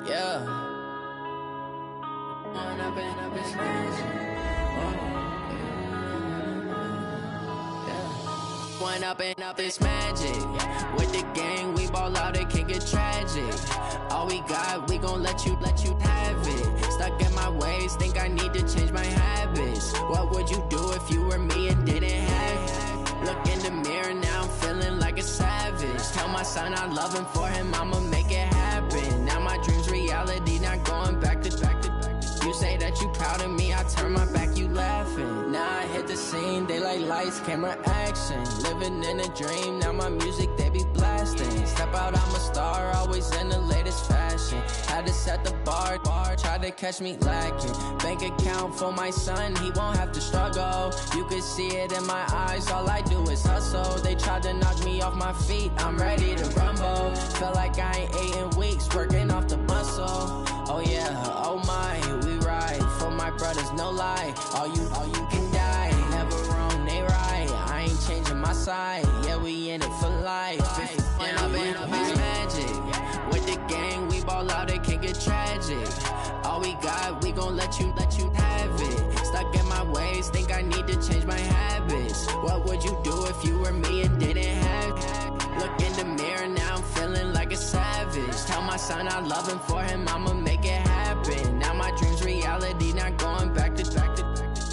Yeah. One up and up is magic. With the gang, we ball out, it can get tragic. All we got, we gon' let you have it. Stuck in my ways, think I need to change my habits. What would you do if you were me and didn't have it? Look in the mirror, now I'm feeling like a savage. Tell my son I love him, for him I'ma make it happen. Now my dream's reality, not going back to. You say that you proud of me, I turn my back, you laughing. Now I hit the scene, they like lights, camera, action. Living in a dream, now my music, they be blasting. Step out, I'm a star, always in the latest fashion. Had to set the bar, tried to catch me lacking. Bank account for my son, he won't have to struggle. You can see it in my eyes, all I do is hustle. They tried to knock me off my feet, I'm ready to rumble. Feel like I ain't ate in weeks, working off the muscle. Oh yeah, oh my, we ride for my brothers, no lie. All you can die, never wrong, they right. I ain't changing my side, yeah, we in it for life. When up is magic. With the gang, we ball out, it can get tragic. All we got, we gon' let you have it. Stuck in my ways, think I need to change my habits. What would you do if you were me and didn't have it? Look in the mirror, now I'm feeling like a savage. Tell my son I love him, for him I'ma make it happen. Now my dream's reality, not going back to.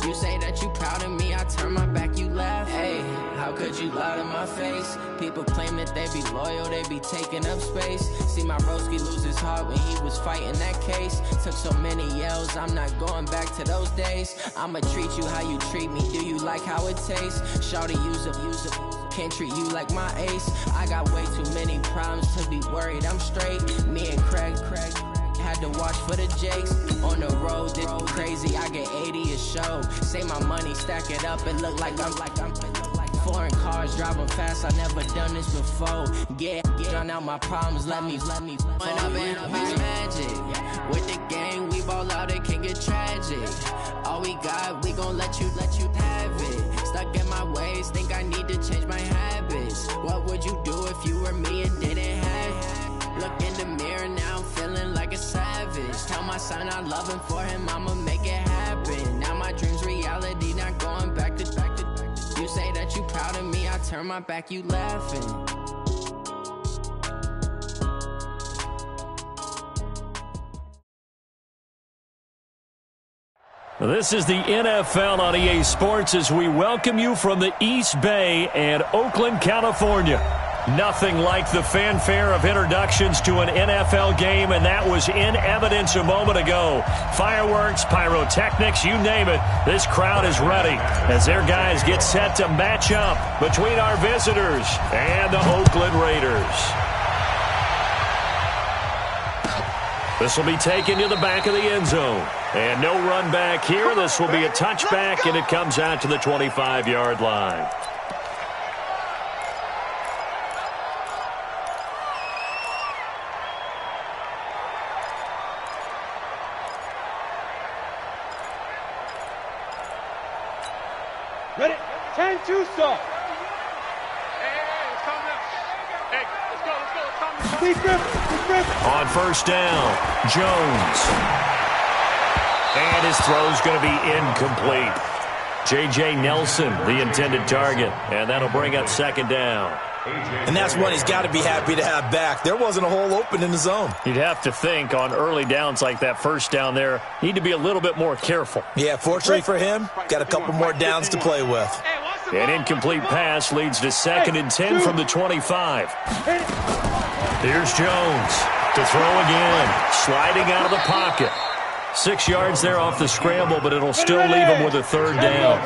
You say that you proud of me, I turn my back, you laugh. Hey, how could you lie to my face? People claim that they be loyal, they be taking up space. See my broski lose his heart when he was fighting that case. Took so many yells, I'm not going back to those days. I'ma treat you how you treat me, do you like how it tastes? Shawty, use it. Can't treat you like my ace. I got way too many problems to be worried, I'm straight. Me and Craig had to watch for the jakes. On the road, this crazy, I get 80 a show. Say my money, stack it up, it look like I'm foreign cars driving fast, I never done this before. Get drown out my problems, let me When up is magic. With the gang, we ball out, it can get tragic. All we got, we gon' let you have it. Stuck in my ways, think I need to change my habits. What would you do if you were me and didn't have it? Look in the mirror, now I'm feeling like a savage. Tell my son I love him, for him I'ma make it happen. Now my dream's reality, not going back to. You say that you proud of me, I turn my back, you laughing. This is the NFL on EA Sports as we welcome you from the East Bay and Oakland, California. Nothing like the fanfare of introductions to an NFL game, and that was in evidence a moment ago. Fireworks, pyrotechnics, you name it. This crowd is ready as their guys get set to match up between our visitors and the Oakland Raiders. This will be taken to the back of the end zone. And no run back here. This will be a touchback, and it comes out to the 25-yard line. Ready? 10-2 stop. Hey, let's go. On first down, Jones. And his throw's going to be incomplete. J.J. Nelson, the intended target. And that'll bring up second down. And that's one he's got to be happy to have back. There wasn't a hole open in the zone. You'd have to think on early downs like that first down there, need to be a little bit more careful. Yeah, fortunately for him, got a couple more downs to play with. An incomplete pass leads to 2nd and 10 from the 25. Here's Jones to throw again, sliding out of the pocket. 6 yards there off the scramble, but it'll still leave him with a third down.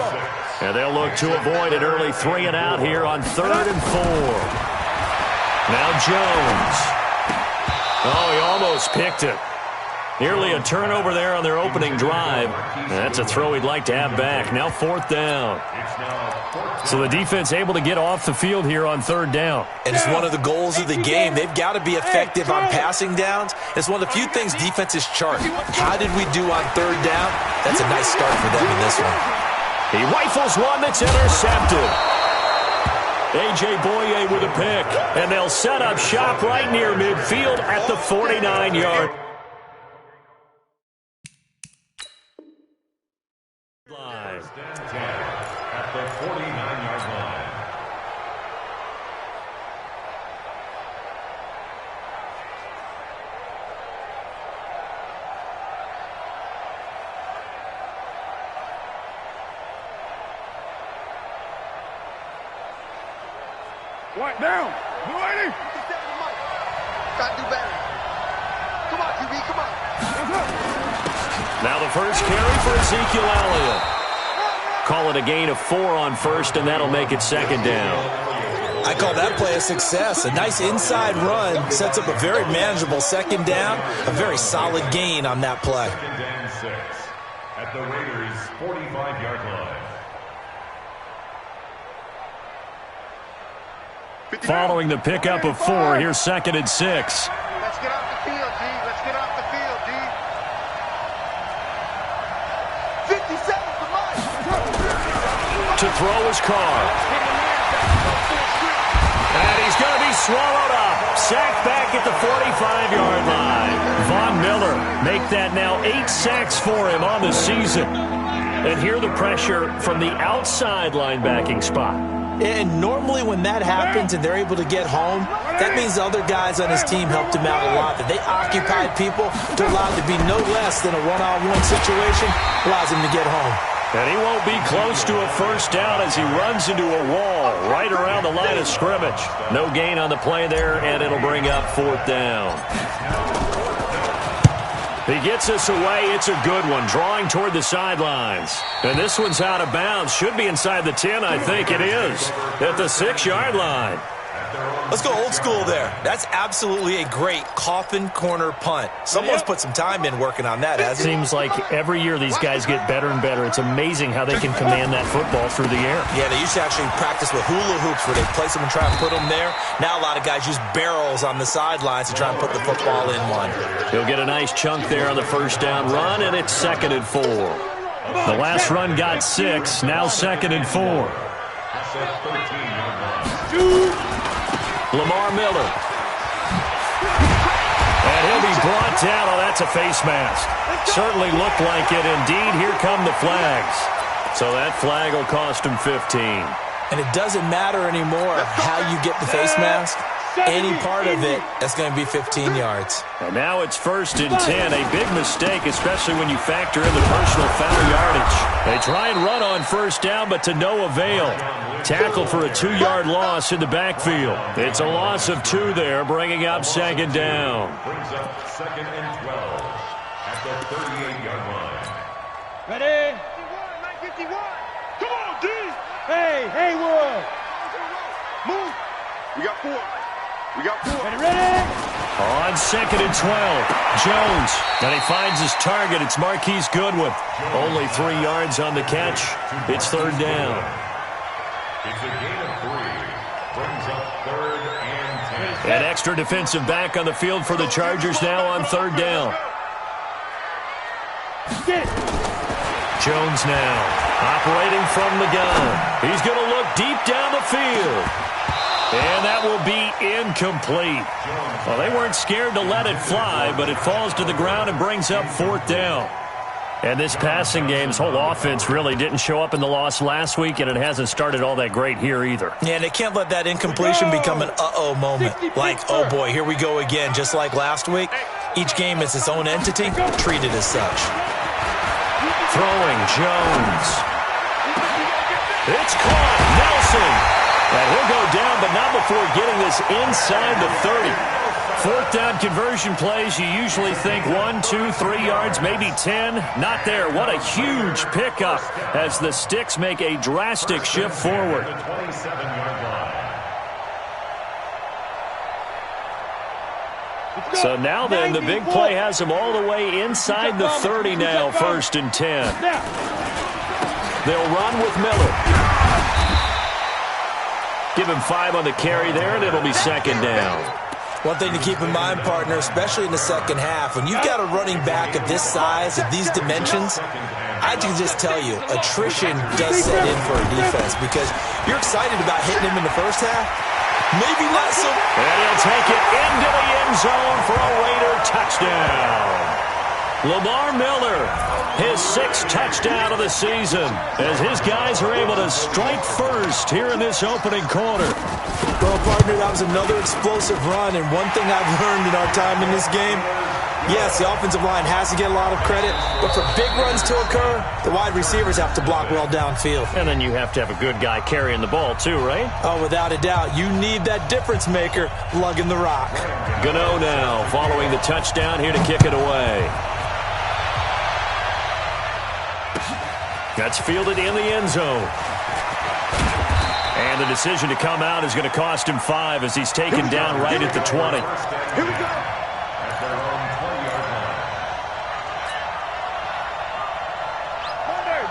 And they'll look to avoid an early 3 and out here on 3rd and 4. Now Jones. Oh, he almost picked it. Nearly a turnover there on their opening drive. And that's a throw he'd like to have back. Now 4th down. So the defense able to get off the field here on 3rd down. And it's one of the goals of the game. They've got to be effective on passing downs. It's one of the few things defenses chart. How did we do on 3rd down? That's a nice start for them in this one. He rifles one that's intercepted. A.J. Boye with a pick. And they'll set up shop right near midfield at the 49-yard. at the 49-yard line. What down? Ready? Got to do better. Come on, QB, come on. Now the first carry for Ezekiel Elliott. Call it a gain of 4 on first, and that'll make it second down. I call that play a success. A nice inside run sets up a very manageable second down. A very solid gain on that play. Second down 6 at the Raiders' 45-yard line. Following the pickup of 4, here's second and 6. Let's get off the field, D. Let's get off the field, D. 50 seconds to march. To throw his car. And he's going to be swallowed up. Sacked back at the 45-yard line. Von Miller make that now 8 sacks for him on the season. And hear the pressure from the outside linebacking spot. And normally when that happens and they're able to get home, that means the other guys on his team helped him out a lot. That they occupied people to allow it to be no less than a one-on-one situation, allows him to get home. And he won't be close to a first down as he runs into a wall right around the line of scrimmage. No gain on the play there, and it'll bring up 4th down. He gets us away. It's a good one, drawing toward the sidelines. And this one's out of bounds. Should be inside the 10, I think it is, at the 6-yard line. Let's go old school there. That's absolutely a great coffin corner punt. Someone's put some time in working on that, hasn't it? Seems like every year these guys get better and better. It's amazing how they can command that football through the air. Yeah, they used to actually practice with hula hoops where they place them and try and put them there. Now a lot of guys use barrels on the sidelines to try and put the football in one. He'll get a nice chunk there on the first down run, and it's 2nd and 4. The last run got 6, now 2nd and 4. That's a 13-yard line. Lamar Miller. And he'll be brought down. Oh, that's a face mask. Certainly looked like it. Indeed, here come the flags. So that flag will cost him 15. And it doesn't matter anymore how you get the face mask. Any part of it, that's going to be 15 yards. And now it's 1st and 10. A big mistake, especially when you factor in the personal foul yardage. They try and run on first down, but to no avail. Tackled for a 2-yard loss in the backfield. It's a loss of 2 there, bringing up 2nd down. Brings up 2nd and 12 at the 38-yard line. Ready? 51. Come on, D. Hey, Haywood. Move. We got 4. We got 4. Ready? On 2nd and 12, Jones. And he finds his target. It's Marquise Goodwin. Only 3 yards on the catch. It's 3rd down. It's a gain of 3. Brings up 3rd and 10. An extra defensive back on the field for the Chargers now on 3rd down. Jones now operating from the gun. He's going to look deep down the field. And that will be incomplete. Well, they weren't scared to let it fly, but it falls to the ground and brings up 4th down. And this passing game's whole offense really didn't show up in the loss last week, and it hasn't started all that great here either. Yeah, and they can't let that incompletion become an uh-oh moment. Like, oh boy, here we go again, just like last week. Each game is its own entity, treated as such. Throwing, Jones. It's caught, Nelson. And he'll go down, but not before getting this inside the 30. 4th down conversion plays, you usually think 1, 2, 3 yards, maybe 10. Not there. What a huge pickup as the Sticks make a drastic shift forward. The 27-yard line. So now then, the big play has him all the way inside the 30 now, 1st and 10. They'll run with Miller. Give him 5 on the carry there, and it'll be 2nd down. One thing to keep in mind, partner, especially in the second half, when you've got a running back of this size, of these dimensions, I can just tell you, attrition does set in for a defense because you're excited about hitting him in the first half. Maybe not so. And he'll take it into the end zone for a Raider touchdown. Lamar Miller, his 6th touchdown of the season, as his guys are able to strike first here in this opening quarter. Well, partner, that was another explosive run, and one thing I've learned in our time in this game, yes, the offensive line has to get a lot of credit, but for big runs to occur, the wide receivers have to block well downfield. And then you have to have a good guy carrying the ball too, right? Oh, without a doubt. You need that difference maker lugging the rock. Gano now following the touchdown here to kick it away. That's fielded in the end zone. And the decision to come out is going to cost him 5 as he's taken down right at the 20. Here we go. At their own 20-yard line.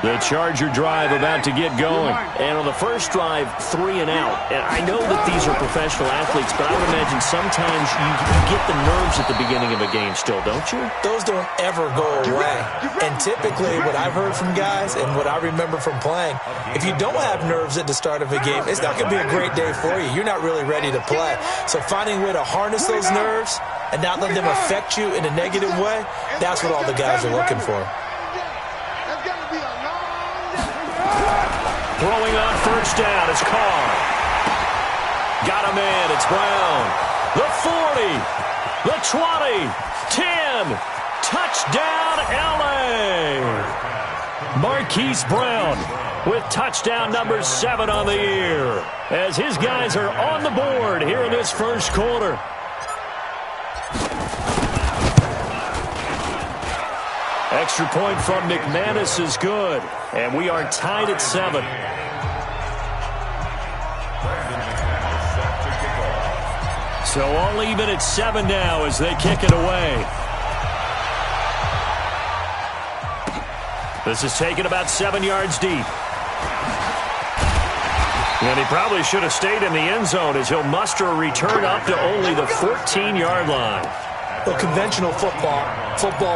The Charger drive about to get going. And on the first drive, 3 and out. And I know that these are professional athletes, but I would imagine sometimes you get the nerves at the beginning of a game still, don't you? Those don't ever go away. And typically what I've heard from guys and what I remember from playing, if you don't have nerves at the start of a game, it's not going to be a great day for you. You're not really ready to play. So finding a way to harness those nerves and not let them affect you in a negative way, that's what all the guys are looking for. Throwing on first down is Carr. Got a man. It's Brown. The 40. The 20. 10. Touchdown, L.A. Marquise Brown with touchdown number 7 on the year as his guys are on the board here in this first quarter. Extra point from McManus is good, and we are tied at 7. So all even at 7 now as they kick it away. This is taken about 7 yards deep. And he probably should have stayed in the end zone as he'll muster a return up to only the 14-yard line. Well, conventional football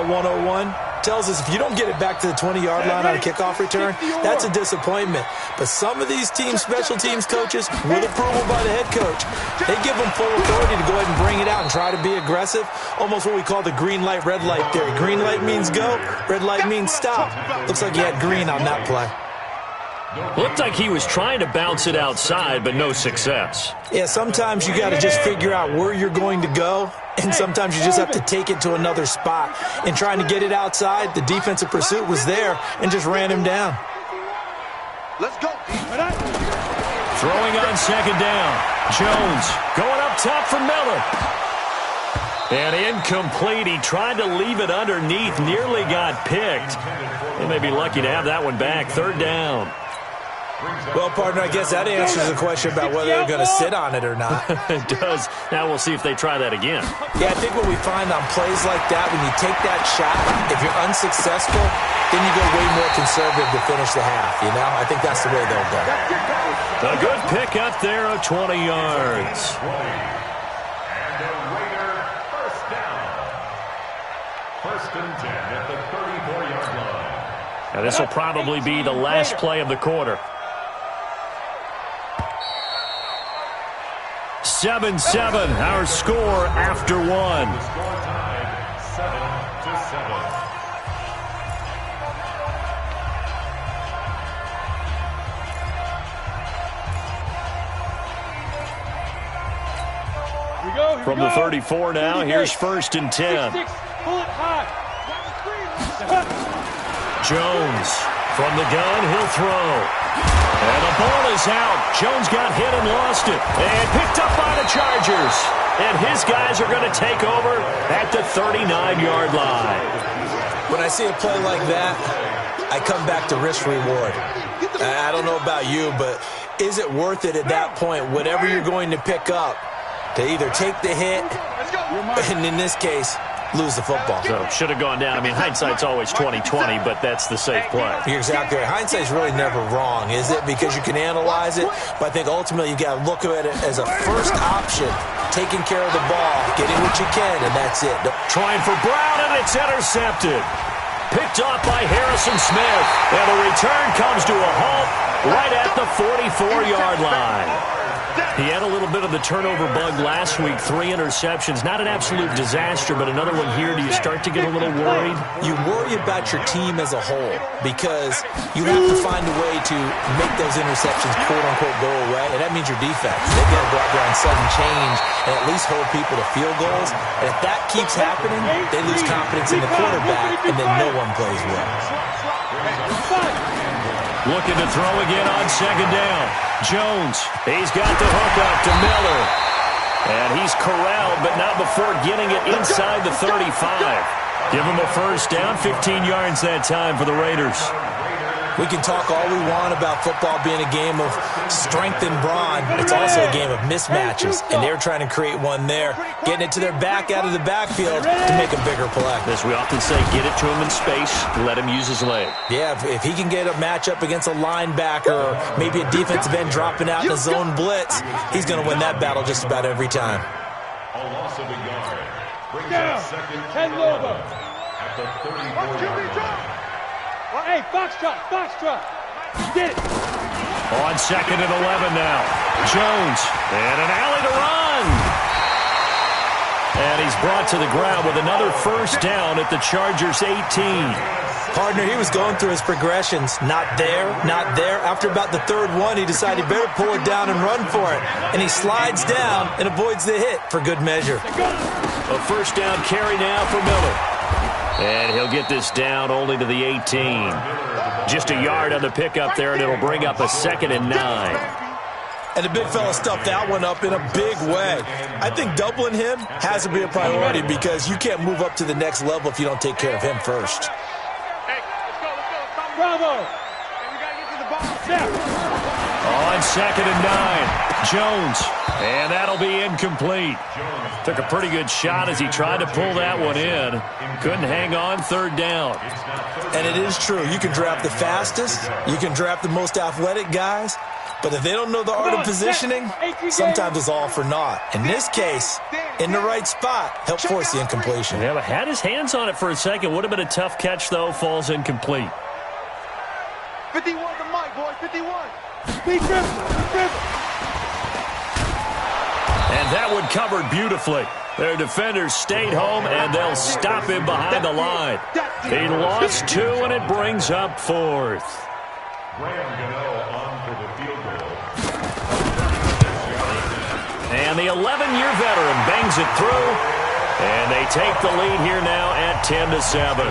101, tells us if you don't get it back to the 20-yard line on a kickoff return, that's a disappointment. But some of these teams, special teams coaches, with approval by the head coach, they give them full authority to go ahead and bring it out and try to be aggressive. Almost what we call the green light, red light theory. Green light means go, red light means stop. Looks like he had green on that play. Looked like he was trying to bounce it outside, but no success. Yeah, sometimes you got to just figure out where you're going to go, and sometimes you just have to take it to another spot. In trying to get it outside, the defensive pursuit was there and just ran him down. Let's go. Throwing on second down. Jones going up top for Miller. And incomplete. He tried to leave it underneath, nearly got picked. They may be lucky to have that one back. Third down. Well, partner, I guess that answers the question about whether they're going to sit on it or not. It does. Now we'll see if they try that again. Yeah, I think what we find on plays like that, when you take that shot, if you're unsuccessful, then you go way more conservative to finish the half, you know? I think that's the way they'll go. A good pick up there of 20 yards. And a Raider first down. First and 10 at the 34-yard line. Now this will probably be the last play of the quarter. 7-7, our score after 1. Score tied 7-7. From the 34 now, here's first and 10. Jones from the gun, he'll throw. And the ball is out. Jones got hit and lost it. And picked up by the Chargers. And his guys are going to take over at the 39-yard line. When I see a play like that, I come back to risk-reward. I don't know about you, but is it worth it at that point, whatever you're going to pick up, to either take the hit, and in this case, lose the football? So should have gone down. I mean, hindsight's always 20/20, but that's the safe play. You're exactly right. Hindsight's really never wrong, is it? Because you can analyze it, but I think ultimately you got to look at it as a first option, taking care of the ball, getting what you can, and that's it. Trying for Brown, and it's intercepted. Picked off by Harrison Smith, and the return comes to a halt right at the 44-yard line. He had a little bit of the turnover bug last week, 3 interceptions. Not an absolute disaster, but another one here. Do you start to get a little worried? You worry about your team as a whole because you have to find a way to make those interceptions, quote-unquote, go away, and that means your defense. They've got to go out there on sudden change and at least hold people to field goals. And if that keeps happening, they lose confidence in the quarterback, and then no one plays well. Looking to throw again on second down. Jones, he's got the hook up to Miller. And he's corralled, but not before getting it inside the 35. Give him a first down, 15 yards that time for the Raiders. We can talk all we want about football being a game of strength and brawn. It's also a game of mismatches, and they're trying to create one there, getting it to their back out of the backfield to make a bigger play. As we often say, get it to him in space, let him use his leg. Yeah, if he can get a matchup against a linebacker or maybe a defensive end dropping out in a zone blitz, he's going to win that battle just about every time. A loss of a yard. Brings Down. up second 10 over. at the 34-yard line. Hey, Foxtrot. Get it. On second and 11 now. Jones, and an alley to run. And he's brought to the ground with another first down at the Chargers' 18. Partner, he was going through his progressions. Not there, not there. After about the third one, he decided better pull it down and run for it. And he slides down and avoids the hit for good measure. A first down carry now for Miller. And he'll get this down only to the 18. Just a yard on the pickup there, and it'll bring up a 2nd and 9. And the big fella stuffed that one up in a big way. I think doubling him has to be a priority because you can't move up to the next level if you don't take care of him first. Bravo. We got to get to the ball. On 2nd and 9, Jones. And that'll be incomplete. Took a pretty good shot as he tried to pull that one in. Couldn't hang on, 3rd down. And it is true. You can draft the fastest. You can draft the most athletic guys. But if they don't know the art of positioning, sometimes it's all for naught. In this case, in the right spot, help force the incompletion. Yeah, but had his hands on it for a second. Would have been a tough catch, though. Falls incomplete. 51 to Mike, boy, 51. Big dribble. And that one covered beautifully. Their defenders stayed home, and they'll stop him behind the line. He lost 2, and it brings up 4th. Graham Gano on for the field goal. And the 11-year veteran bangs it through, and they take the lead here now at 10-7.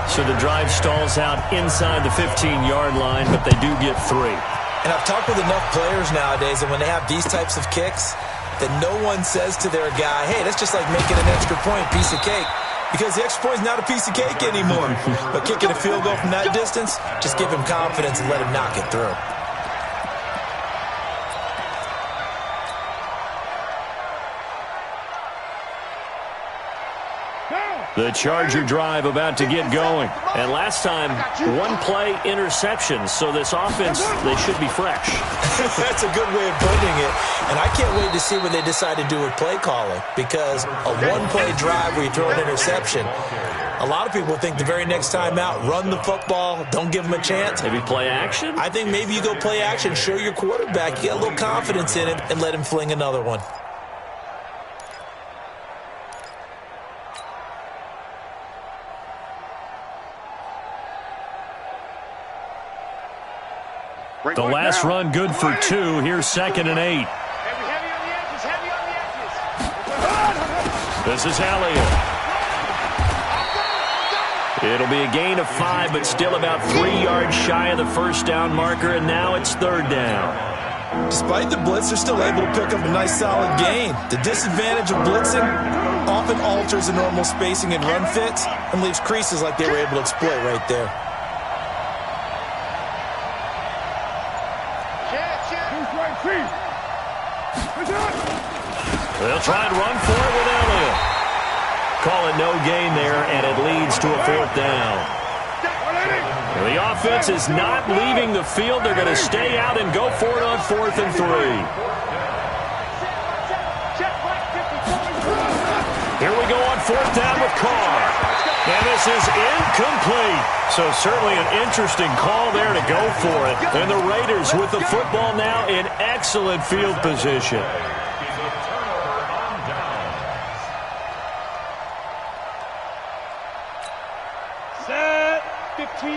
So the drive stalls out inside the 15-yard line, but they do get 3. And I've talked with enough players nowadays, and when they have these types of kicks, that no one says to their guy, hey, that's just like making an extra point, piece of cake. Because the extra point is not a piece of cake anymore. But kicking a field goal from that distance, just give him confidence and let him knock it through. The Charger drive about to get going. And last time, 1-play interception. So this offense, they should be fresh. That's a good way of putting it. And I can't wait to see what they decide to do with play calling. Because a 1-play drive where you throw an interception, a lot of people think the very next time out, run the football, don't give them a chance. Maybe play action? I think maybe you go play action, show your quarterback, you get a little confidence in him, and let him fling another one. The last run good for 2. Here's 2nd and 8. Heavy on the edges. This is Elliott. It'll be a gain of 5, but still about 3 yards shy of the first down marker, and now it's 3rd down. Despite the blitz, they're still able to pick up a nice solid gain. The disadvantage of blitzing often alters the normal spacing and run fits and leaves creases like they were able to exploit right there. They'll try and run for it with Elliott. Call it no gain there, and it leads to a 4th down. The offense is not leaving the field. They're going to stay out and go for it on 4th and 3. Here we go on 4th down with Carr. And this is incomplete. So certainly an interesting call there to go for it. And the Raiders with the football now in excellent field position. Set. 15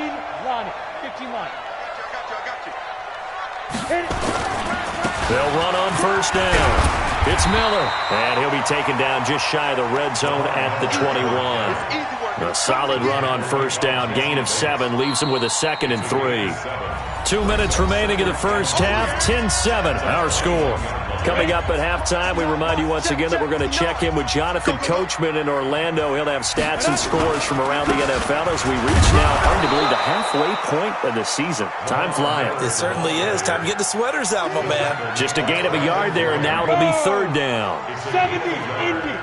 line. 15 line. I got you. Hit it. They'll run on first down. It's Miller, and he'll be taken down just shy of the red zone at the 21. A solid run on first down. Gain of 7 leaves him with a 2nd and 3. 2 minutes remaining in the first half. 10-7, our score. Coming up at halftime, we remind you once again that we're going to check in with Jonathan Coachman in Orlando. He'll have stats and scores from around the NFL as we reach now, hard to believe, the halfway point of the season. Time flying. It certainly is. Time to get the sweaters out, my man. Just a gain of a yard there, and now it'll be 3rd down. 70, Indy.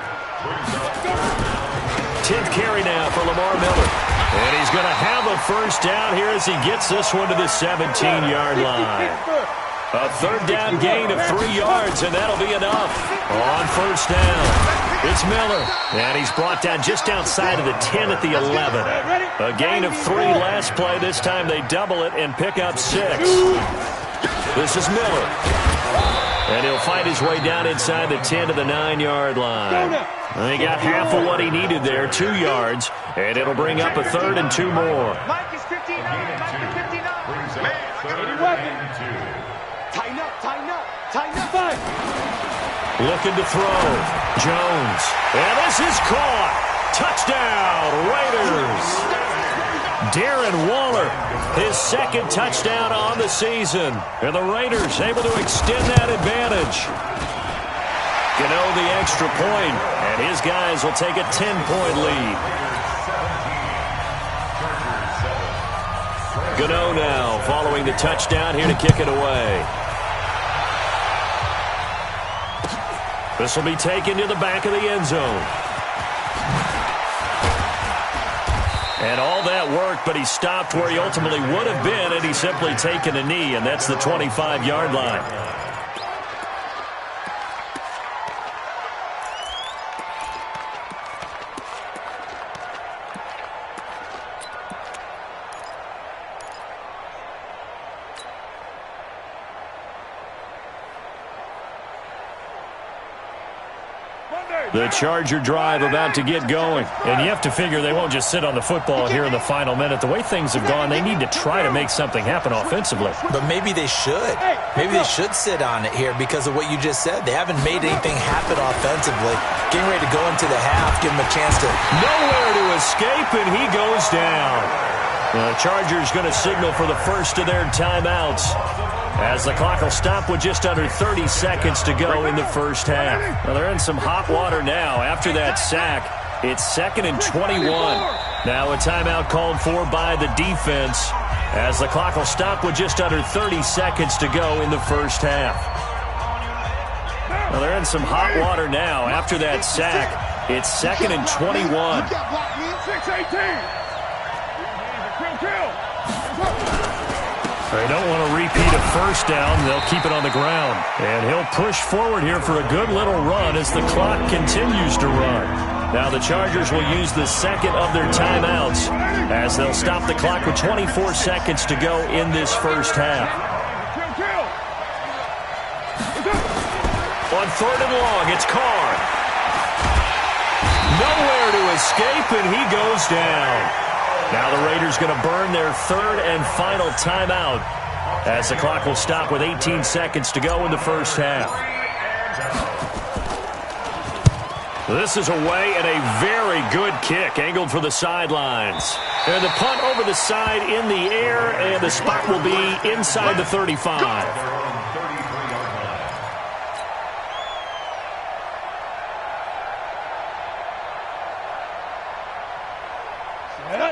10th carry now for Lamar Miller. And he's going to have a first down here as he gets this one to the 17-yard line. A 3rd down gain of 3 yards, and that'll be enough. On first down, it's Miller. And he's brought down just outside of the 10 at the 11. A gain of 3 last play. This time they double it and pick up 6. This is Miller. And he'll find his way down inside the 10 to the 9-yard line. And he got half of what he needed there, 2 yards. And it'll bring up a 3rd and 2 more. Mike is 59. Mike is 59. Man, 80 weapon. Tighten up. 5. Looking to throw. Jones. And this is caught. Touchdown, Raiders. Darren Waller, his 2nd touchdown on the season. And the Raiders able to extend that advantage. Gano the extra point, and his guys will take a 10-point lead. Gano now following the touchdown here to kick it away. This will be taken to the back of the end zone. And all that worked, but he stopped where he ultimately would have been, and he's simply taken a knee, and that's the 25-yard line. The Charger drive about to get going. And you have to figure they won't just sit on the football here in the final minute. The way things have gone, they need to try to make something happen offensively. But maybe they should. Maybe they should sit on it here because of what you just said. They haven't made anything happen offensively. Getting ready to go into the half, give them a chance to... Nowhere to escape, and he goes down. The Chargers going to signal for the first of their timeouts, as the clock will stop with just under 30 seconds to go in the first half. Well, they're in some hot water now after that sack. It's 2nd and 21. Now a timeout called for by the defense, as the clock will stop with just under 30 seconds to go in the first half. Well, they're in some hot water now after that sack. It's 2nd and 21. 6-18. They don't want to repeat a first down. They'll keep it on the ground. And he'll push forward here for a good little run as the clock continues to run. Now the Chargers will use the 2nd of their timeouts as they'll stop the clock with 24 seconds to go in this first half. On 3rd and long, it's Carr. Nowhere to escape, and he goes down. Now the Raiders going to burn their 3rd and final timeout as the clock will stop with 18 seconds to go in the first half. This is away, and a very good kick angled for the sidelines. And the punt over the side in the air, and the spot will be inside the 35.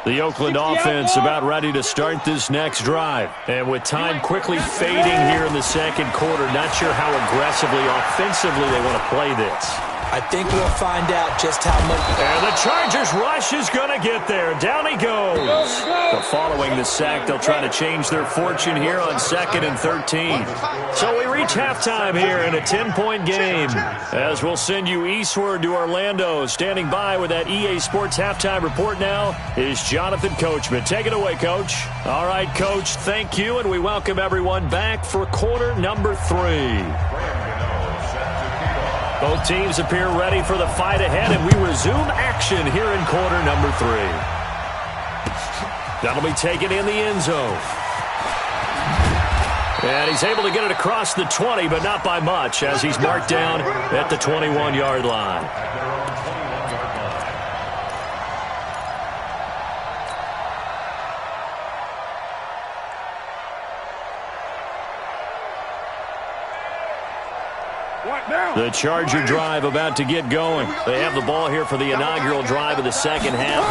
The Oakland offense about ready to start this next drive. And with time quickly fading here in the second quarter, not sure how aggressively, offensively they want to play this. I think we'll find out just how much. And the Chargers rush is going to get there. Down he goes. So following the sack, they'll try to change their fortune here on 2nd and 13. So we reach halftime here in a 10-point game. As we'll send you eastward to Orlando. Standing by with that EA Sports halftime report now is Jonathan Coachman. Take it away, Coach. All right, Coach, thank you, and we welcome everyone back for quarter number 3. Both teams appear ready for the fight ahead, and we resume action here in quarter number 3. That'll be taken in the end zone. And he's able to get it across the 20, but not by much, as he's marked down at the 21-yard line. The Charger drive about to get going. They have the ball here for the inaugural drive of the second half.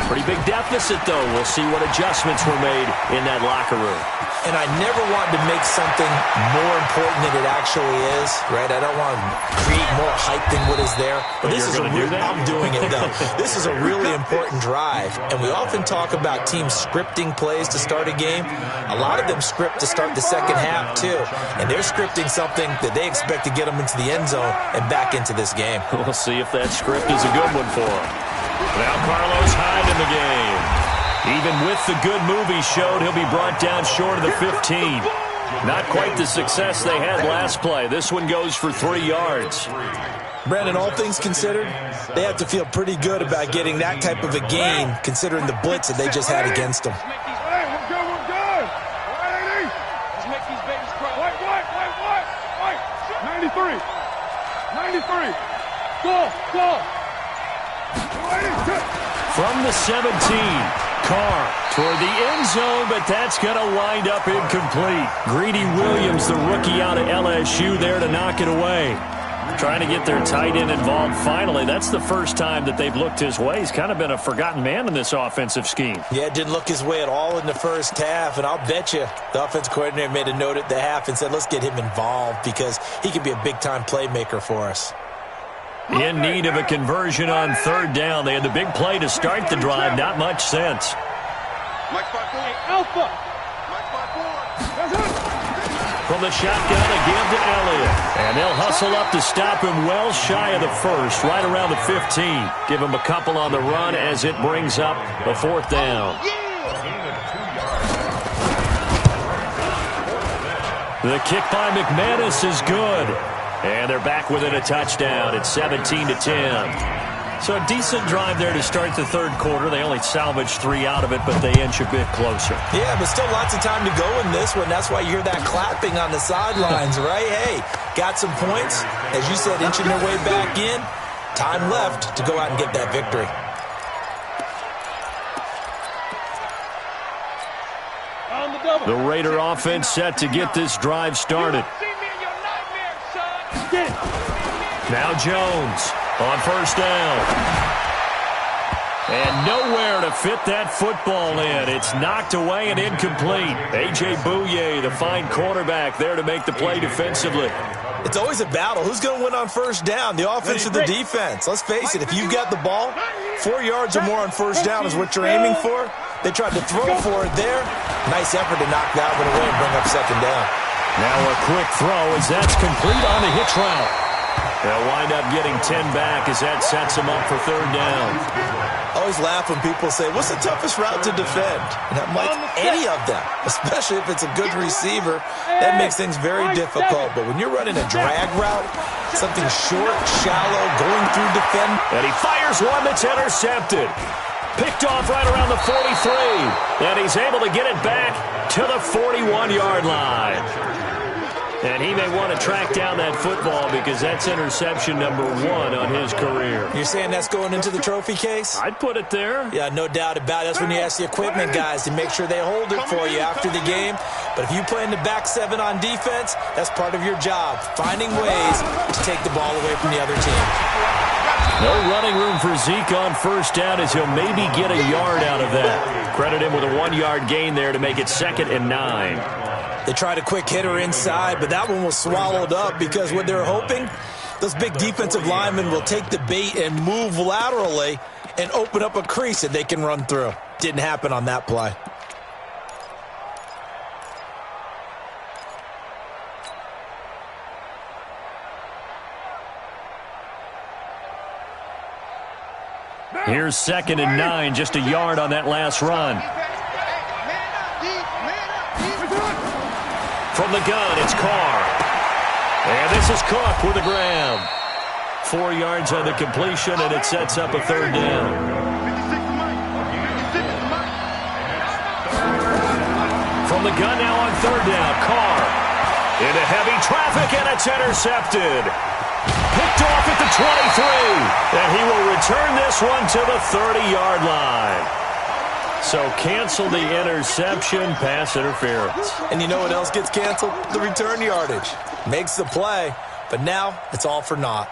Pretty big deficit, though. We'll see what adjustments were made in that locker room. And I never want to make something more important than it actually is, right? I don't want to create more hype than what is there. But this is I'm doing it, though. This is a really important drive. And we often talk about teams scripting plays to start a game. A lot of them script to start the second half, too. And they're scripting something that they expect to get them into the end zone and back into this game. We'll see if that script is a good one for them. Now Carlos Hyde in the game. Even with the good move he showed, he'll be brought down short of the 15. Not quite the success they had last play. This one goes for 3 yards. Brandon, all things considered, they have to feel pretty good about getting that type of a gain, considering the blitz that they just had against them. Hey, we're good. All right, let's make these babies cry. White. 93. Go. From the 17, Carr toward the end zone, but that's going to wind up incomplete. Greedy Williams, the rookie out of LSU, there to knock it away. Trying to get their tight end involved finally. That's the first time that they've looked his way. He's kind of been a forgotten man in this offensive scheme. Yeah, it didn't look his way at all in the first half, and I'll bet you the offense coordinator made a note at the half and said, let's get him involved because he can be a big-time playmaker for us. In need of a conversion on third down. They had the big play to start the drive. Not much sense. Alpha. From the shotgun again to Elliott. And they'll hustle up to stop him well shy of the first, right around the 15. Give him a couple on the run as it brings up the 4th down. The kick by McManus is good. And they're back within a touchdown. It's 17-10. So a decent drive there to start the third quarter. They only salvaged 3 out of it, but they inch a bit closer. Yeah, but still lots of time to go in this one. That's why you hear that clapping on the sidelines, right? Hey, got some points. As you said, inching their way back in. Time left to go out and get that victory. The Raider offense set to get this drive started. Now Jones on first down. And nowhere to fit that football in. It's knocked away and incomplete. A.J. Bouye, the fine cornerback, there to make the play defensively. It's always a battle. Who's going to win on first down, the offense or the defense? Let's face it, if you've got the ball, 4 yards or more on first down is what you're aiming for. They tried to throw for it there. Nice effort to knock that one away and bring up second down. Now a quick throw as that's complete on the hitch route. They'll wind up getting 10 back as that sets them up for third down. I always laugh when people say, what's the toughest route to defend? And I'm like, any of them, especially if it's a good receiver. That makes things very difficult. But when you're running a drag route, something short, shallow, going through defend. And he fires one that's intercepted. Picked off right around the 43. And he's able to get it back to the 41-yard line. And he may want to track down that football because that's interception number 1 on his career. You're saying that's going into the trophy case? I'd put it there. Yeah, no doubt about it. That's when you ask the equipment guys to make sure they hold it for you after the game. But if you play in the back 7 on defense, that's part of your job, finding ways to take the ball away from the other team. No running room for Zeke on first down as he'll maybe get a yard out of that. Credit him with a 1-yard gain there to make it 2nd and 9. They tried a quick hitter inside, but that one was swallowed up because what they're hoping Those big defensive linemen will take the bait and move laterally and open up a crease that they can run through. Didn't happen on that play. Here's 2nd and 9, just a yard on that last run. From the gun, it's Carr. And this is Cook with the ground. 4 yards on the completion, and it sets up a 3rd down. From the gun now on 3rd down, Carr. Into heavy traffic, and it's intercepted. Picked off at the 23, and he will return this one to the 30-yard line. So cancel the interception, pass interference. And you know what else gets canceled? The return yardage. Makes the play, but now it's all for naught.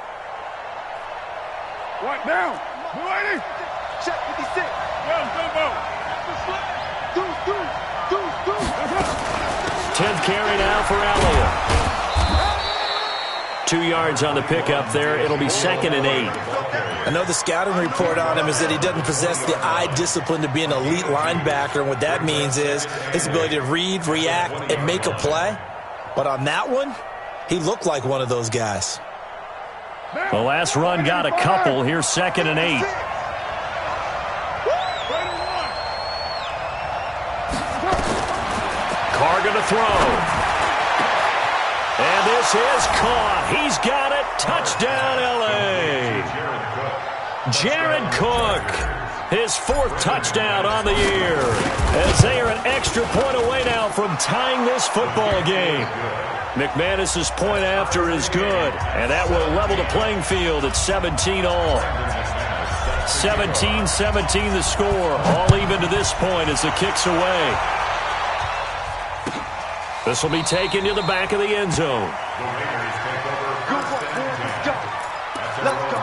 What now? Ready? Check 56. Go. 10th carry now for Elliott. 2 yards on the pickup there. It'll be 2nd and 8. I know the scouting report on him is that he doesn't possess the eye discipline to be an elite linebacker. And what that means is his ability to read, react, and make a play. But on that one, he looked like one of those guys. The last run got a couple. Here's 2nd and 8. Carr going to throw. And this is caught. He's got it. Touchdown, L.A. Jared Cook, his 4th touchdown on the year, as they are an extra point away now from tying this football game. McManus's point after is good, and that will level the playing field at 17 all. 17-17 the score, all even to this point as the kick's away. This will be taken to the back of the end zone. Let's go.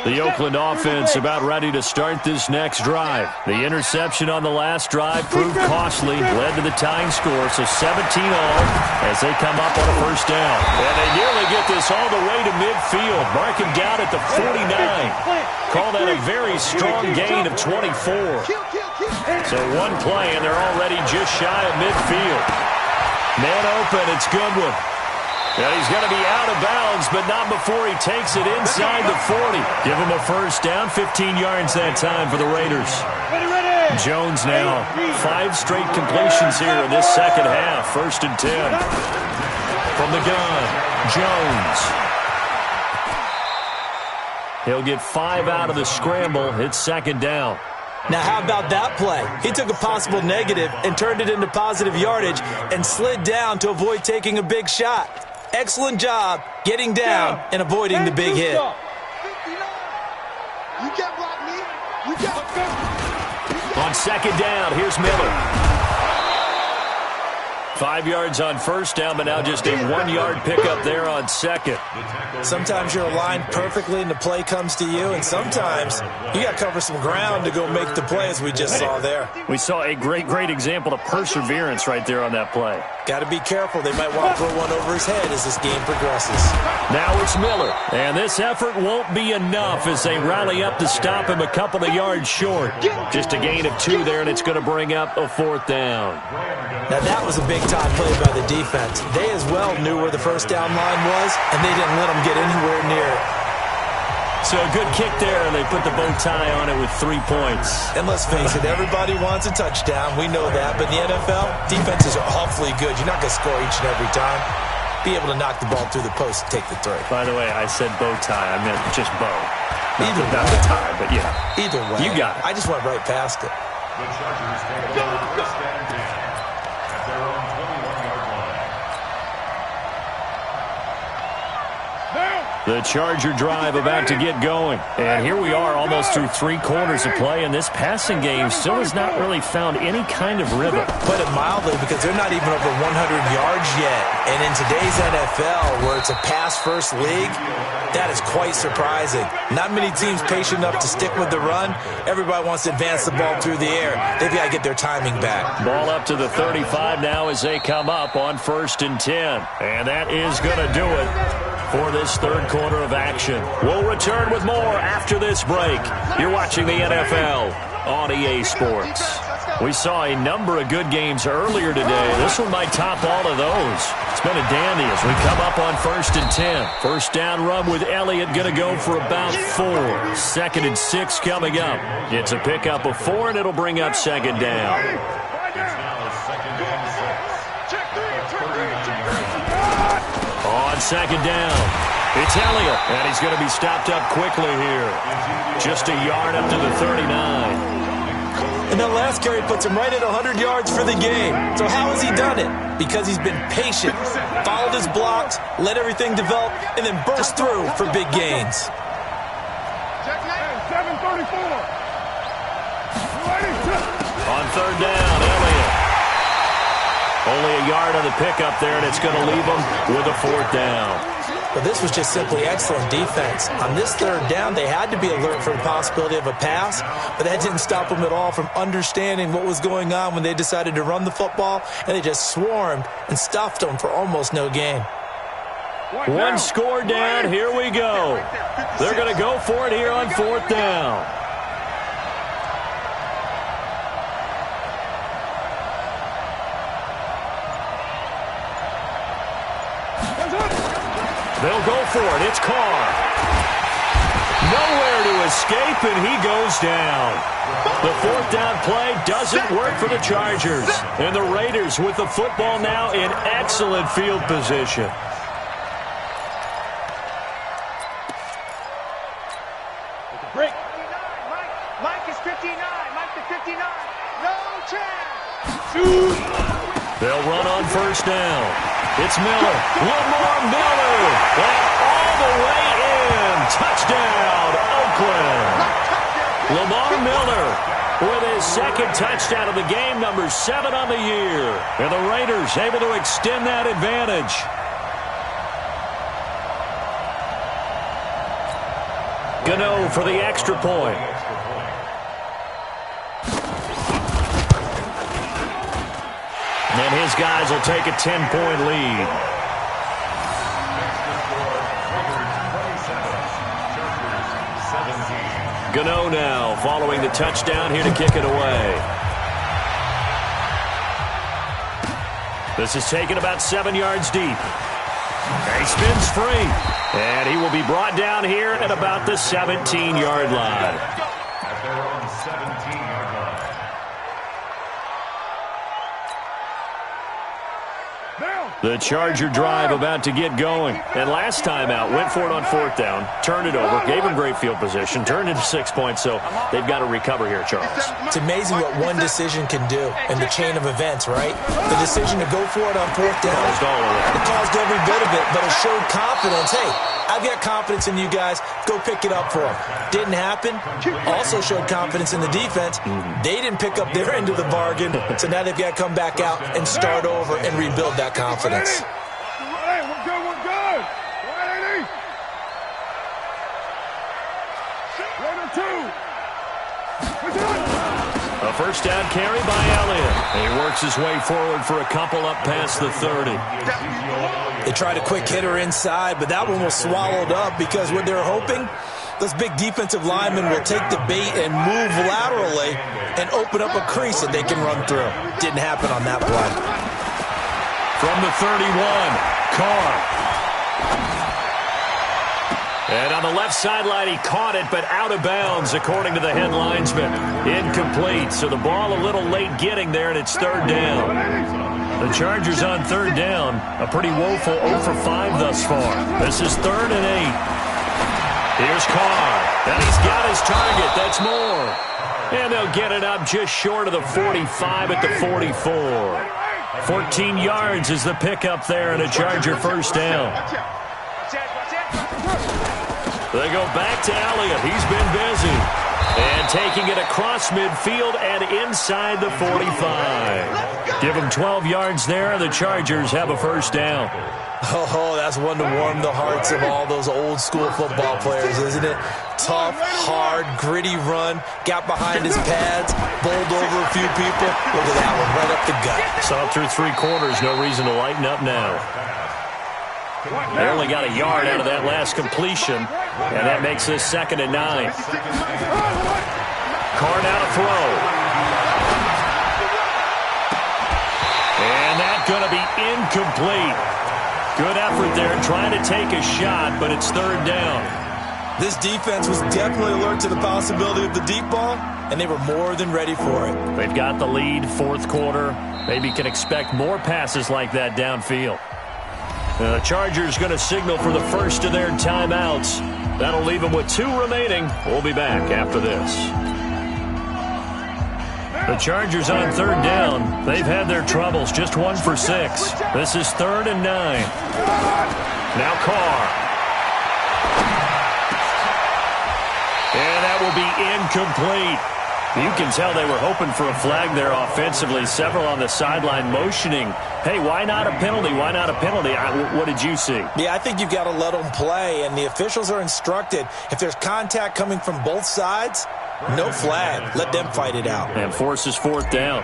The Oakland offense about ready to start this next drive. The interception on the last drive proved costly, led to the tying score, so 17 all as they come up on a 1st down. And they nearly get this all the way to midfield. Mark him down at the 49. Call that a very strong gain of 24. So one play, and they're already just shy of midfield. Man open, it's Goodwin. And he's going to be out of bounds, but not before he takes it inside the 40. Give him a 1st down, 15 yards that time for the Raiders. Jones now, 5 straight completions here in this 2nd half. 1st and 10. From the gun, Jones. He'll get 5 out of the scramble. It's 2nd down. Now, how about that play? He took a possible negative and turned it into positive yardage and slid down to avoid taking a big shot. Excellent job getting down and avoiding the big hit. You can't block me. You can't. On 2nd down, here's Miller. 5 yards on 1st down, but now just a 1-yard pickup there on 2nd. Sometimes you're aligned perfectly and the play comes to you, and sometimes you got to cover some ground to go make the play, as we just saw there. We saw a great example of perseverance right there on that play. Got to be careful. They might want to throw one over his head as this game progresses. Now it's Miller, and this effort won't be enough as they rally up to stop him a couple of yards short. Just a gain of 2 there, and it's going to bring up a 4th down. Now that was a big-time play by the defense. They as well knew where the 1st down line was, and they didn't let them get anywhere near it. So a good kick there, and they put the bow tie on it with 3 points. And let's face it, everybody wants a touchdown. We know that. But in the NFL, defenses are awfully good. You're not going to score each and every time. Be able to knock the ball through the post and take the 3. By the way, I said bow tie. I meant just bow. Either not the tie, but yeah. Either way. You got it. I just went right past it. The Chargers take over 1st and 10 at their own 21-yard line. Now. The Charger drive about to get going. And here we are almost through 3 quarters of play, and this passing game still has not really found any kind of rhythm. Put it mildly, because they're not even over 100 yards yet. And in today's NFL, where it's a pass-first league, that is quite surprising. Not many teams patient enough to stick with the run. Everybody wants to advance the ball through the air. They've got to get their timing back. Ball up to the 35 now as they come up on 1st and 10. And that is going to do it for this third quarter of action. We'll return with more after this break. You're watching the NFL on EA Sports. We saw a number of good games earlier today. This one might top all of those. It's been a dandy as we come up on 1st and 10. First down run with Elliott going to go for about 4. 2nd and 6 coming up. It's a pickup of 4, and it'll bring up 2nd down. On 2nd down, it's Elliott, and he's going to be stopped up quickly here. Just a yard up to the 39. And that last carry puts him right at 100 yards for the game. So how has he done it? Because he's been patient, followed his blocks, let everything develop, and then burst through for big gains. 734. On 3rd down, Elliott. Only a yard on the pickup there, and it's going to leave him with a 4th down. But this was just simply excellent defense. On this 3rd down, they had to be alert for the possibility of a pass, but that didn't stop them at all from understanding what was going on when they decided to run the football, and they just swarmed and stuffed them for almost no gain. One score down, here we go. They're going to go for it here on 4th down. They'll go for it. It's Carr. Nowhere to escape, and he goes down. The 4th down play doesn't work for the Chargers. And the Raiders with the football now in excellent field position. Break. Mike is 59. Mike is 59. No chance. They'll run on 1st down. It's Miller. Lamar Miller. And all the way in. Touchdown, Oakland. Lamar Miller with his 2nd touchdown of the game, number 7 on the year. And the Raiders able to extend that advantage. Gano for the extra point. And his guys will take a 10-point lead. Gano now following the touchdown here to kick it away. This is taken about 7 yards deep. He spins free. And he will be brought down here at about the 17-yard line. At their own 17-yard line. The Charger drive about to get going. And last time out, went for it on 4th down, turned it over, gave him great field position, turned into 6 points, so they've got to recover here, Charles. It's amazing what one decision can do in the chain of events, right? The decision to go for it on 4th down, it caused every bit of it, but it showed confidence. Hey, I've got confidence in you guys. Go pick it up for them. Didn't happen. Also showed confidence in the defense. They didn't pick up their end of the bargain, so now they've got to come back out and start over and rebuild that confidence. Hey, we're good, we're good. 180. A 1st down carry by Elliott. And he works his way forward for a couple up past the 30. They tried a quick hitter inside, but that one was swallowed up because what they're hoping, those big defensive linemen will take the bait and move laterally and open up a crease that they can run through. Didn't happen on that play. From the 31, Carr. And on the left sideline, he caught it, but out of bounds, according to the head linesman. Incomplete, so the ball a little late getting there, and it's 3rd down. The Chargers on 3rd down, a pretty woeful 0 for 5 thus far. This is 3rd and 8. Here's Carr, and he's got his target. That's more. And they'll get it up just short of the 45 at the 44. 14 yards is the pickup there, and a Charger 1st down. They go back to Elliott. He's been busy. And taking it across midfield and inside the 45. Give them 12 yards there, and the Chargers have a first down. Oh, that's one to warm the hearts of all those old-school football players, isn't it? Tough, hard, gritty run. Got behind his pads, bowled over a few people. Look at that one, right up the gut. Saw through 3 quarters. No reason to lighten up now. They only got a yard out of that last completion, and that makes this 2nd and 9. Carr now to throw. And that's going to be incomplete. Good effort there trying to take a shot, but it's 3rd down. This defense was definitely alert to the possibility of the deep ball, and they were more than ready for it. They've got the lead, 4th quarter. Maybe can expect more passes like that downfield. The Chargers going to signal for the first of their timeouts. That'll leave them with 2 remaining. We'll be back after this. The Chargers on 3rd down. They've had their troubles, just 1 for 6. This is 3rd and 9. Now Carr. And that will be incomplete. You can tell they were hoping for a flag there offensively. Several on the sideline motioning, hey, why not a penalty? Why not a penalty? What did you see? Yeah, I think you've got to let them play, and the officials are instructed. If there's contact coming from both sides, no flag. Let them fight it out. And forces 4th down.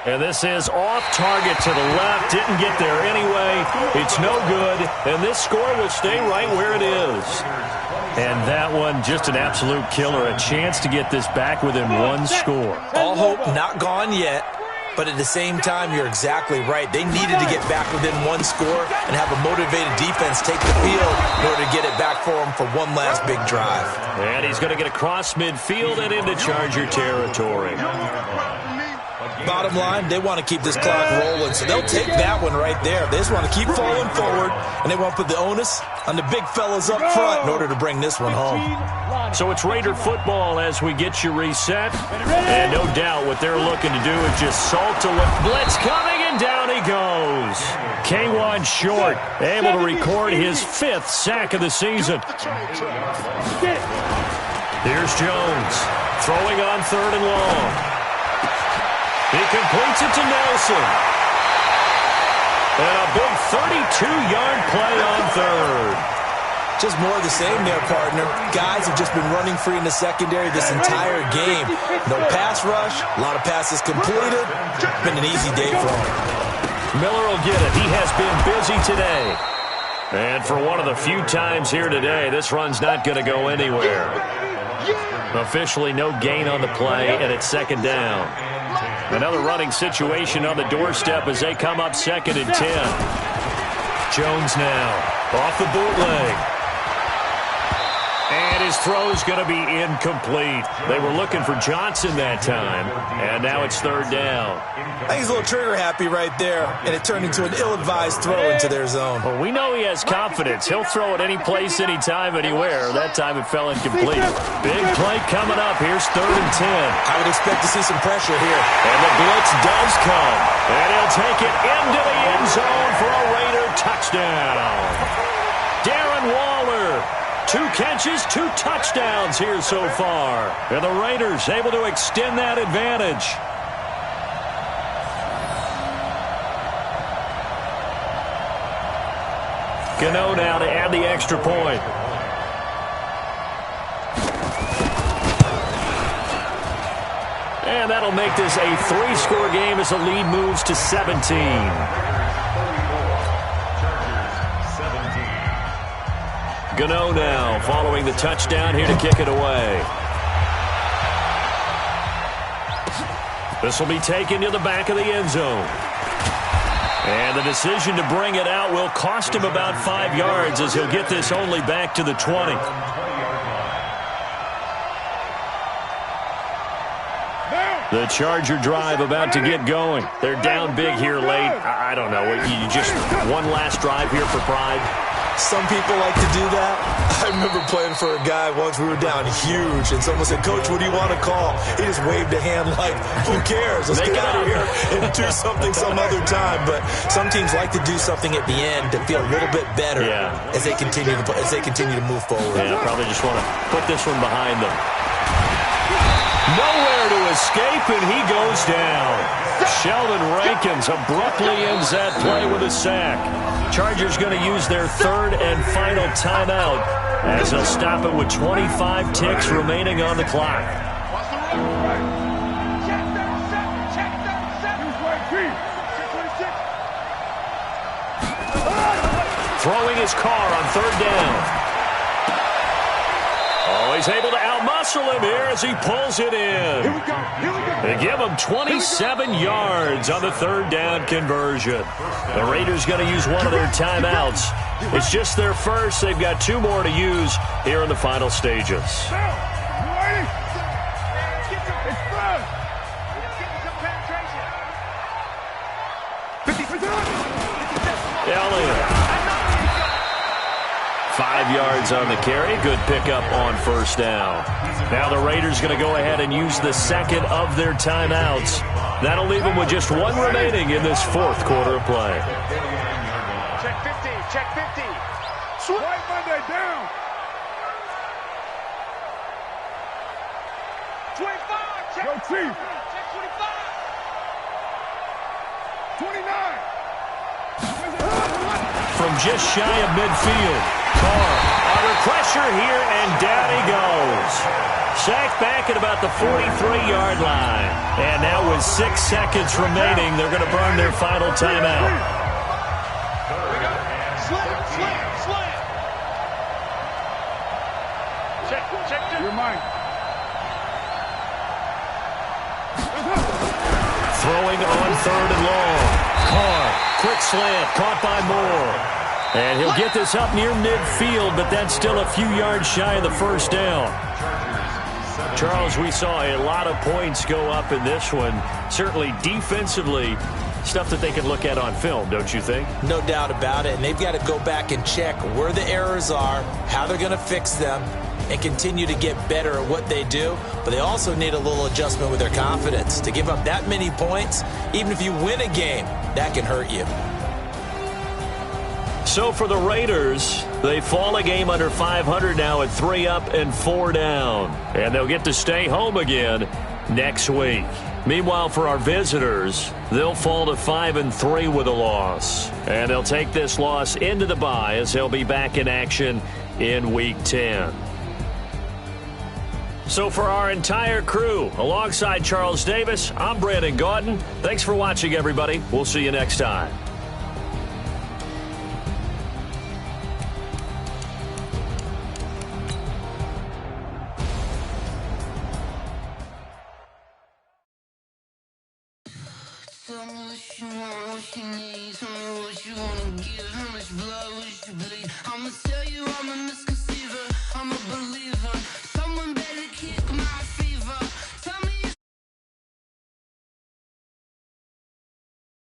And this is off target to the left. Didn't get there anyway. It's no good. And this score will stay right where it is. And that one, just an absolute killer. A chance to get this back within 1 score. All hope not gone yet. But at the same time, you're exactly right. They needed to get back within 1 score and have a motivated defense take the field in order to get it back for them for one last big drive. And he's going to get across midfield and into Charger territory. Bottom line, they want to keep this clock rolling, so they'll take that one right there. They just want to keep falling forward, and they want to put the onus on the big fellas up front in order to bring this one home. So it's Raider football as we get you reset. And no doubt what they're looking to do is just salt to blitz coming, and down he goes. K1 Short able to record his 5th sack of the season. Here's Jones throwing on 3rd and long. He completes it to Nelson. And a big 32-yard play on 3rd. Just more of the same there, partner. Guys have just been running free in the secondary this entire game. No pass rush, a lot of passes completed. Been an easy day for him. Miller will get it. He has been busy today. And for one of the few times here today, this run's not going to go anywhere. Officially no gain on the play, and it's 2nd down. Another running situation on the doorstep as they come up 2nd and 10. Jones now off the bootleg. And his throw's going to be incomplete. They were looking for Johnson that time, and now it's 3rd down. I think he's a little trigger happy right there, and it turned into an ill-advised throw into their zone. Well, we know he has confidence. He'll throw it any place, anytime, anywhere. That time it fell incomplete. Big play coming up. Here's 3rd and 10. I would expect to see some pressure here. And the blitz does come. And he'll take it into the end zone for a Raider touchdown. Darren Waller. 2 catches, 2 touchdowns here so far. And the Raiders able to extend that advantage. Gano now to add the extra point. And that'll make this a 3-score game as the lead moves to 17. Gano now following the touchdown here to kick it away. This will be taken to the back of the end zone. And the decision to bring it out will cost him about 5 yards as he'll get this only back to the 20. The Charger drive about to get going. They're down big here late. I don't know. You just one last drive here for pride. Some people like to do that. I remember playing for a guy once. We were down huge, and someone said, "Coach, what do you want to call?" He just waved a hand like, "Who cares? Let's get out of here and do something some other time." But some teams like to do something at the end to feel a little bit better as they continue to move forward. Yeah, probably just want to put this one behind them. Nowhere to escape, and he goes down. Sheldon Rankins abruptly ends that play with a sack. Chargers going to use their third and final timeout as they'll stop it with 25 ticks remaining on the clock. Throwing his car on third down. Oh, he's able to outmuscle him here as he pulls it in. Here we go. Here we go. They give him 27 yards on the third down conversion. The Raiders going to use one of their timeouts. It's just their first. They've got 2 more to use here in the final stages. Elliott. 5 yards on the carry. Good pickup on first down. Now the Raiders going to go ahead and use the second of their timeouts. That'll leave them with just 1 remaining in this fourth quarter of play. Check 50. Check 50. Right Monday down. 25. Check. Yo, Chief. Check 25. 29. From just shy of midfield, Carr under pressure here, and down he goes. Sacked back at about the 43-yard line. And now with 6 seconds remaining, they're going to burn their final timeout. Slam. Check. You're mine. Throwing on third and long. Carr, quick slant, caught by Moore. And he'll get this up near midfield, but that's still a few yards shy of the first down. Charles, we saw a lot of points go up in this one. Certainly defensively, stuff that they can look at on film, don't you think? No doubt about it. And they've got to go back and check where the errors are, how they're going to fix them, and continue to get better at what they do. But they also need a little adjustment with their confidence. To give up that many points, even if you win a game, that can hurt you. So for the Raiders, they fall a game under 500 now at 3 up and 4 down. And they'll get to stay home again next week. Meanwhile, for our visitors, they'll fall to 5-3 with a loss. And they'll take this loss into the bye as they'll be back in action in Week 10. So for our entire crew, alongside Charles Davis, I'm Brandon Gaudin. Thanks for watching, everybody. We'll see you next time. Tell me what you want, what you need. Tell me what you wanna give. How much blood would you bleed? I'ma tell you I'm a misconception.